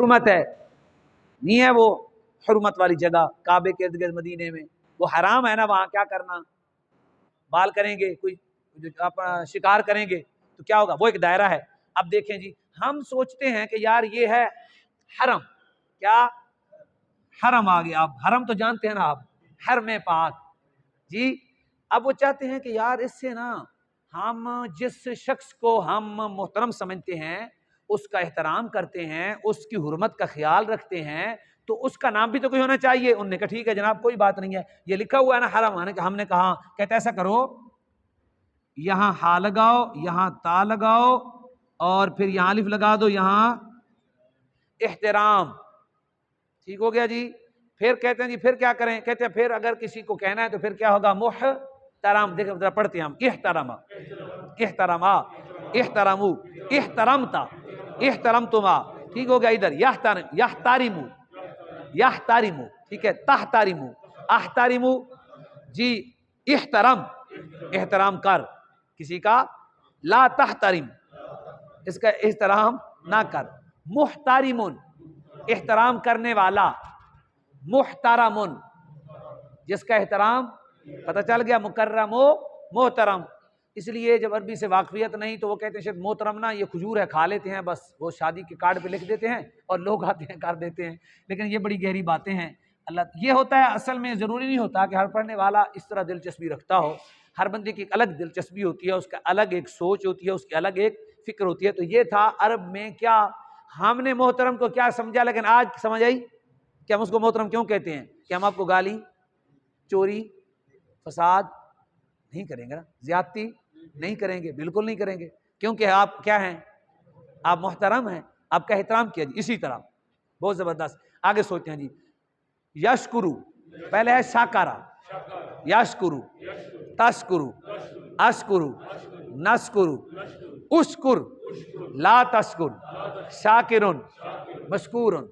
हुर्मत है, नहीं है वो हुर्मत वाली जगह काबे के इर्द गिर्द मदीने में, वो हराम है ना, वहां क्या करना, बाल करेंगे, कोई अपना शिकार करेंगे तो क्या होगा, वो एक दायरा है। अब देखें जी, हम सोचते हैं कि यार ये है हरम, क्या हरम आ गया, आप हरम तो जानते हैं ना आप, हरम पाक जी। अब वो चाहते हैं कि यार इससे ना हम जिस शख्स को हम मोहतरम समझते हैं, उसका एहतराम करते हैं, उसकी हुर्मत का ख्याल रखते हैं, तो उसका नाम भी तो कोई होना चाहिए। उन्होंने कहा ठीक है जनाब कोई बात नहीं है, ये लिखा हुआ है ना हरम, हमने कहा, कहते ऐसा करो यहां हा लगाओ, यहां ता लगाओ, और फिर यहां अलिफ लगा दो, यहां एहतराम, ठीक हो गया जी। फिर कहते हैं जी फिर क्या करें, कहते हैं फिर अगर किसी को कहना है तो फिर क्या होगा, मुहतरम, देखो जरा पढ़ते हैं हम, इहतरमा, इहतरमा, इहतरमू, इहतरमता, इहतरमतुमा, ठीक हो गया। इधर यहतारिमू, यहतारिमू, ठीक है, तहतारिमू, अहतारिमू जी, इहतरम, एहतराम कर किसी का, ला तहतारिम, इसका एहतराम ना कर, मुहतारिमुन, एहतराम करने वाला, मुहतरमुन, जिसका एहतराम, पता चल गया, मुकर्रमो मोहतरम। इसलिए जब अरबी से वाकफियत नहीं तो वो कहते हैं शायद मोहतरम ना ये खजूर है, खा लेते हैं बस, वो शादी के कार्ड पे लिख देते हैं और लोग आते हैं कर देते हैं, लेकिन ये बड़ी गहरी बातें हैं। अल्लाह ये होता है, असल में ज़रूरी नहीं होता कि हर पढ़ने वाला इस तरह दिलचस्पी रखता हो, हर बंदे की एक अलग दिलचस्पी होती है, उसका अलग एक सोच होती है, उसकी अलग एक फिक्र होती है। तो ये था अरब में, क्या हमने मोहतरम को क्या समझा, लेकिन आज समझ आई कि हम उसको मोहतरम क्यों कहते हैं, कि हम आपको गाली, चोरी, फसाद नहीं करेंगे ना, ज्यादती नहीं करेंगे, बिल्कुल नहीं करेंगे, क्योंकि आप क्या हैं, आप मोहतरम हैं, आपका एहतराम किया जी। इसी तरह बहुत जबरदस्त आगे सोचते हैं जी, यशकुरु, पहले है शाकारा, यशकुरु, तस्कुरु, अशकुरु, नस्कुरु, उशकुर, ला तस्कुर, शाकिरुन, मशकूरुन।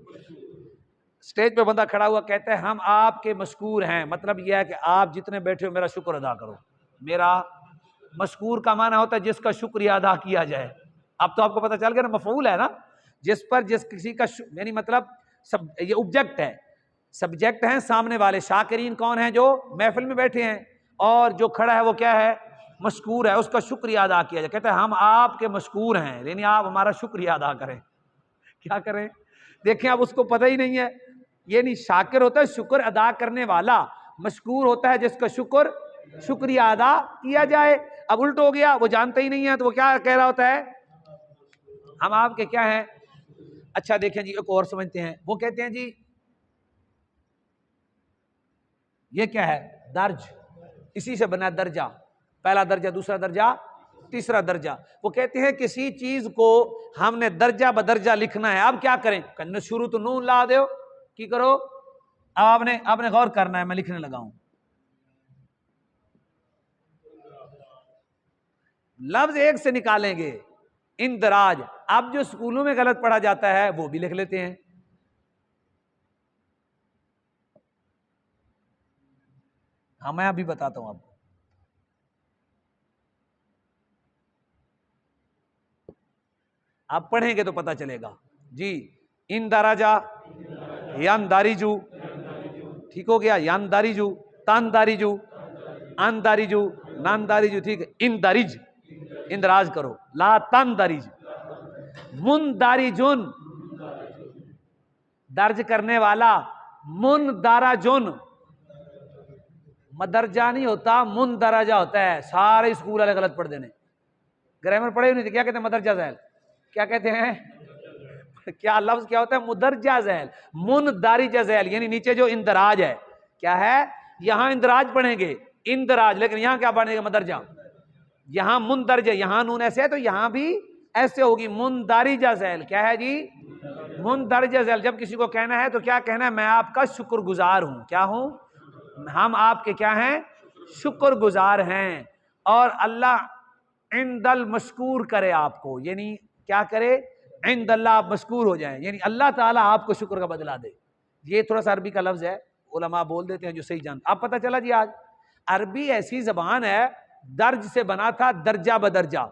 स्टेज पे बंदा खड़ा हुआ कहता है हम आपके मशकूर हैं, मतलब यह है कि आप जितने बैठे हो मेरा शुक्र अदा करो। मेरा मशकूर का माना होता है जिसका शुक्रिया अदा किया जाए। अब तो आपको पता चल गया ना, मफऊल है ना, जिस पर जिस किसी का यानी मतलब सब, ये ऑब्जेक्ट है, सब्जेक्ट हैं सामने वाले, शाकिरीन कौन है, जो महफिल में बैठे हैं, और जो खड़ा है वो क्या है, मशकूर है, उसका शुक्रिया अदा किया जाए। कहते हैं हम आपके मशकूर हैं, यानी आप हमारा शुक्रिया अदा करें। क्या करें, देखें अब उसको पता ही नहीं है, ये नहीं, शाकिर होता है शुक्र अदा करने वाला, मशकूर होता है जिसका शुक्रिया अदा किया जाए। अब उल्ट हो गया, वो जानता ही नहीं है, तो वो क्या कह रहा होता है, हम आपके क्या हैं। अच्छा देखें जी, एक और समझते हैं, वो कहते हैं जी ये क्या है, दर्ज, इसी से बना दर्जा, पहला दर्जा, दूसरा दर्जा, तीसरा दर्जा। वो कहते हैं किसी चीज को हमने दर्जा बदर्जा लिखना है, अब क्या करें, शुरू तो नून ला दो की करो, अब आपने गौर करना है, मैं लिखने लगा हूं, लफ्ज एक से निकालेंगे, इंदराज। अब जो स्कूलों में गलत पढ़ा जाता है वो भी लिख लेते हैं, हाँ मैं अभी बताता हूं आपको, आप पढ़ेंगे तो पता चलेगा जी। इंदराजा, यानदारीजू, ठीक हो गया, यानदारीजू, तानदारीजू, आनदारीजू, नानदारीजू, ठीक है, इंदरिज, इंदराज करो, ला तानदारीज, मुनदारिजुन, दर्ज करने वाला, मुनदाराजुन, मदरजा नहीं होता, मुनदराजा होता है, सारे स्कूल वाले गलत पढ़ देने, ग्रामर पढ़े नहीं थे, क्या कहते हैं मदरजा झैल, क्या कहते हैं क्या लफ्ज क्या होता है, मुदरजा झैल, मुनदारिजा झैल, यानी नीचे जो इंदराज है, क्या है, यहां इंदराज पढ़ेंगे, इंदराज, लेकिन यहां क्या पढ़ेंगे, मदरजा, यहां मुनदरज, यहां नून ऐसे है तो यहां भी ऐसे होगी, मुनदारिजा झैल, क्या है जी, मुनदरजा झैल। जब किसी को कहना है तो क्या कहना है, मैं आपका शुक्रगुजार हूं, क्या हूं, हम आपके क्या हैं, शुक्रगुजार हैं। और अल्लाह इंदल मशकूर करे आपको, यानी क्या करे, इंदल्लाह आप मशकूर हो जाएं, यानी अल्लाह ताला आपको शुक्र का बदला दे। ये थोड़ा सा अरबी का लफ्ज है, उलमा बोल देते हैं जो सही जानते। अब पता चला जी, आज अरबी ऐसी जबान है, दर्ज से बना था दर्जा बदर्जा,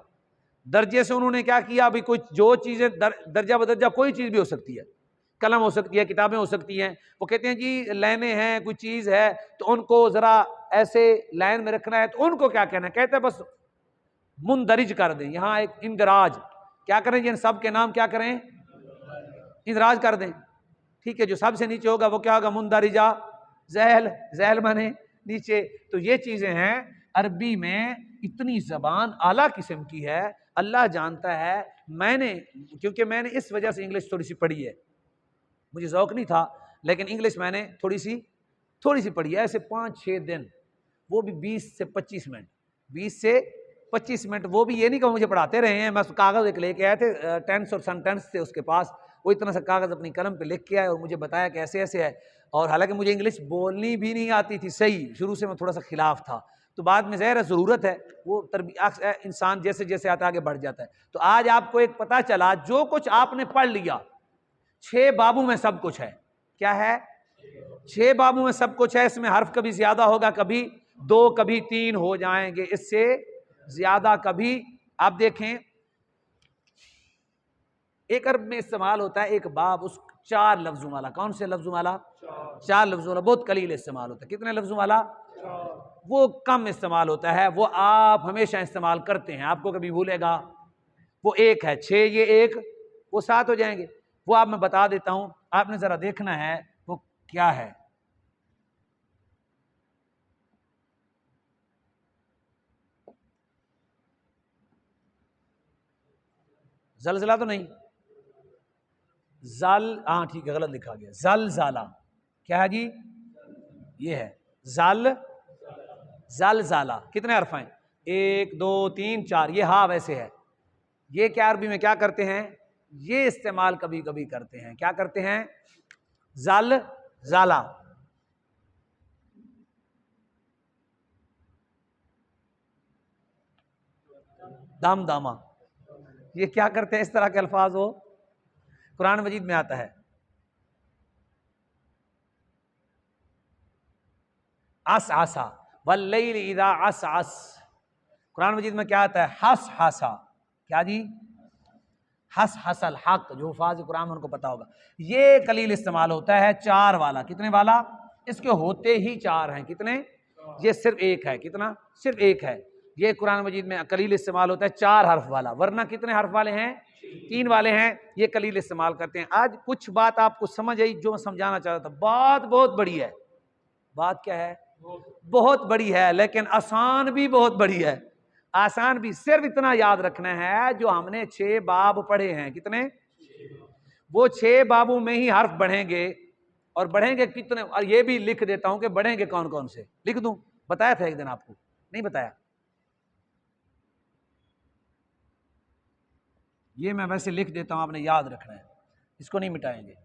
दर्जे से उन्होंने क्या किया, अभी कुछ जो चीजें दर्जा बदर्जा कोई चीज भी हो सकती है, कलम हो सकती है, किताबें हो सकती हैं। वो कहते हैं जी लाइनें हैं, कोई चीज़ है तो उनको ज़रा ऐसे लाइन में रखना है, तो उनको क्या कहना है? कहते हैं बस मुंदरिज कर दें, यहाँ एक इंदराज। क्या करें जी? इन सब के नाम क्या करें? इंदराज कर दें। ठीक है, जो सबसे नीचे होगा वो क्या होगा? मुंदरिजा। जहल, जहल माने नीचे। तो ये चीज़ें हैं। अरबी में इतनी ज़बान आला किस्म की है, अल्लाह जानता है। क्योंकि मैंने इस वजह से इंग्लिश थोड़ी सी पढ़ी है, मुझे शौक नहीं था, लेकिन इंग्लिश मैंने थोड़ी सी पढ़ी है, ऐसे 5-6 दिन, वो भी 20 से 25 मिनट, 20 से 25 मिनट। वो भी ये नहीं कि मुझे पढ़ाते रहे हैं, बस कागज़ एक लेके आए थे, टेंस और सेंटेंस थे उसके पास, वो इतना सा कागज़ अपनी कलम पे लिख के आए और मुझे बताया कि ऐसे ऐसे है। और हालांकि मुझे इंग्लिश बोलनी भी नहीं आती थी सही, शुरू से मैं थोड़ा सा खिलाफ था, तो बाद में ज़ाहिर ज़रूरत है, वो इंसान जैसे जैसे आता आगे बढ़ जाता है। तो आज आपको एक पता चला, जो कुछ आपने पढ़ लिया 6 बाबू में सब कुछ है। क्या है? 6 बाबू में सब कुछ है। इसमें हर्फ कभी ज्यादा होगा, कभी 2, कभी 3 हो जाएंगे, इससे ज्यादा कभी। आप देखें, एक अरब में इस्तेमाल होता है एक बाब, उस 4 लफ्जों वाला। कौन से लफ्जों वाला? 4 लफ्जों वाला। बहुत कलील इस्तेमाल होता है। कितने लफ्जों वाला? 4। वो कम इस्तेमाल होता है, वो आप हमेशा इस्तेमाल करते हैं, आपको कभी भूलेगा। वो 1 है, 6 ये 1, वो 7 हो जाएंगे। वो आप मैं बता देता हूं, आपने जरा देखना है वो क्या है। जलजला तो नहीं, हाँ ठीक है, गलत लिखा गया, जलजाला। क्या है जी? ये है जलजाला। कितने हर्फ हैं? 1 2 3 4। ये हाँ वैसे है। ये क्या अरबी में क्या करते हैं? ये इस्तेमाल कभी कभी करते हैं। क्या करते हैं? जलजाला। दाम दामा, ये क्या करते हैं? इस तरह के अल्फाज हो कुरान मजीद में आता है। अस आसा वल्लैल इज़ा अस अस, कुरान मजीद में क्या आता है? हस हसा। क्या जी? हस हसल हक, जो फाज कुरान उनको पता होगा। ये कलील इस्तेमाल होता है 4 वाला। कितने वाला? इसके होते ही 4 हैं। कितने? ये सिर्फ 1 है। कितना? सिर्फ 1 है। ये कुरान मजीद में कलील इस्तेमाल होता है 4 हर्फ वाला, वरना कितने हर्फ वाले हैं? 3 वाले हैं। ये कलील इस्तेमाल करते हैं। आज कुछ बात आपको समझ आई जो मैं समझाना चाहता था। बात बहुत बड़ी है। बात क्या है? बहुत बड़ी है, लेकिन आसान भी बहुत बड़ी है। आसान भी सिर्फ इतना याद रखना है, जो हमने 6 बाब पढ़े हैं। कितने? वो 6 बाबों में ही हर्फ बढ़ेंगे। और बढ़ेंगे कितने? और ये भी लिख देता हूं कि बढ़ेंगे कौन कौन से, लिख दूं? बताया था एक दिन आपको, नहीं बताया? ये मैं वैसे लिख देता हूं, आपने याद रखना है, इसको नहीं मिटाएंगे।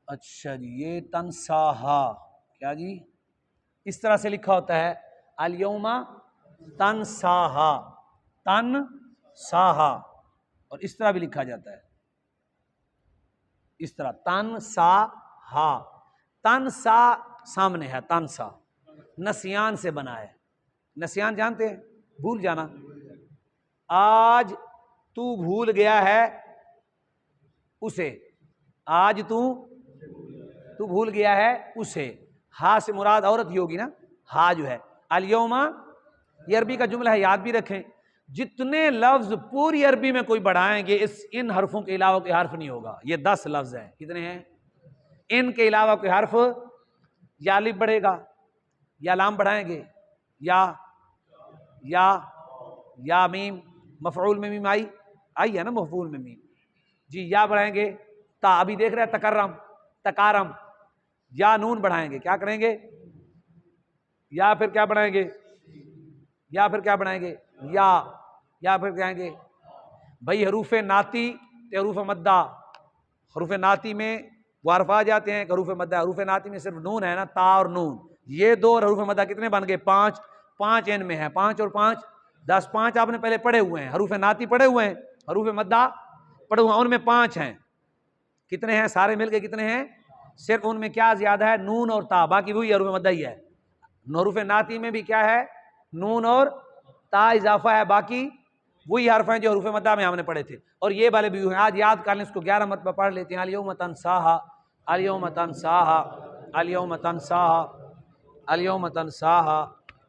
अच्छा जी, ये तनसाहा। क्या जी? इस तरह से लिखा होता है, अलयौमा तनसाहा, तन साहा। और इस तरह भी लिखा जाता है, इस तरह तन सा हा। तन सा सामने है, तन सा नसियान से बना है। नसियान जानते हैं? भूल जाना। आज तू भूल गया है उसे, आज तू भूल गया है उसे। हा से मुराद औरत ही होगी ना, हा जो है। अलयौमा ये अरबी का जुमला है, याद भी रखें। जितने लफ्ज पूरी अरबी में कोई बढ़ाएंगे, इन हरफों के अलावा कोई हर्फ नहीं होगा। ये 10 लफ्ज हैं। कितने हैं? इनके अलावा कोई हर्फ, या अलिफ बढ़ेगा, या लाम बढ़ाएंगे, या मीम, मफऊल में मीम आई है ना, मफऊल में मीम जी। या बढ़ाएंगे ता, अभी देख रहे हैं तकर्रम, तकारम। या नून बढ़ाएंगे, क्या करेंगे? या फिर क्या बढ़ाएंगे? या फिर क्या बढ़ाएंगे? या फिर कहेंगे भाई हरूफ नाती, हरूफ मद्दा। हरूफ नाती में वो हर्फ आ जाते हैं, हरूफ मद्दा। हरूफ नाती में सिर्फ नून है ना, ता और नून, ये 2 और हरूफ मद्दा कितने बन गए? 5। 5 इन में है, 5 और 5 10। 5 आपने पहले पढ़े हुए हैं, हरूफ नाती पढ़े हुए हैं, हरूफ मद्दा पढ़े हुए हैं, उनमें 5 हैं। कितने हैं सारे मिलके? कितने हैं? सिर्फ उनमें क्या ज्यादा है? नून और ता, बाकी वही हरूफ मद्दा ही है। हरूफ नाती में भी क्या है, नून और ता इजाफा है, बाकी वही हर्फ हैं जो हरूफ मद्दा में हमने पढ़े थे, और ये वाले भी हैं। आज याद कर लें, इसको 11 मरतबा पढ़ लेते हैं। अल-यौम तनसाहा, अल-यौम तनसाहा, अल-यौम तनसाहा, अल-यौम तनसाहा,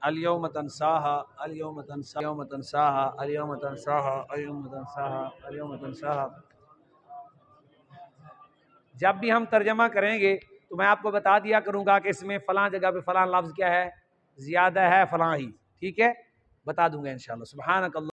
अल-यौम तनसाहा, अल-यौम तनसाहा, अल-यौम तनसाहा, अल-यौम तनसाहा, अल-यौम तनसाहा। जब भी हम तर्जमा करेंगे तो मैं आपको बता दिया करूंगा कि इसमें फलां जगह पे फलां लफ्ज क्या है, ज्यादा है, फलां ही, ठीक है, बता दूंगा इंशाअल्लाह। सुभानक अल्लाह।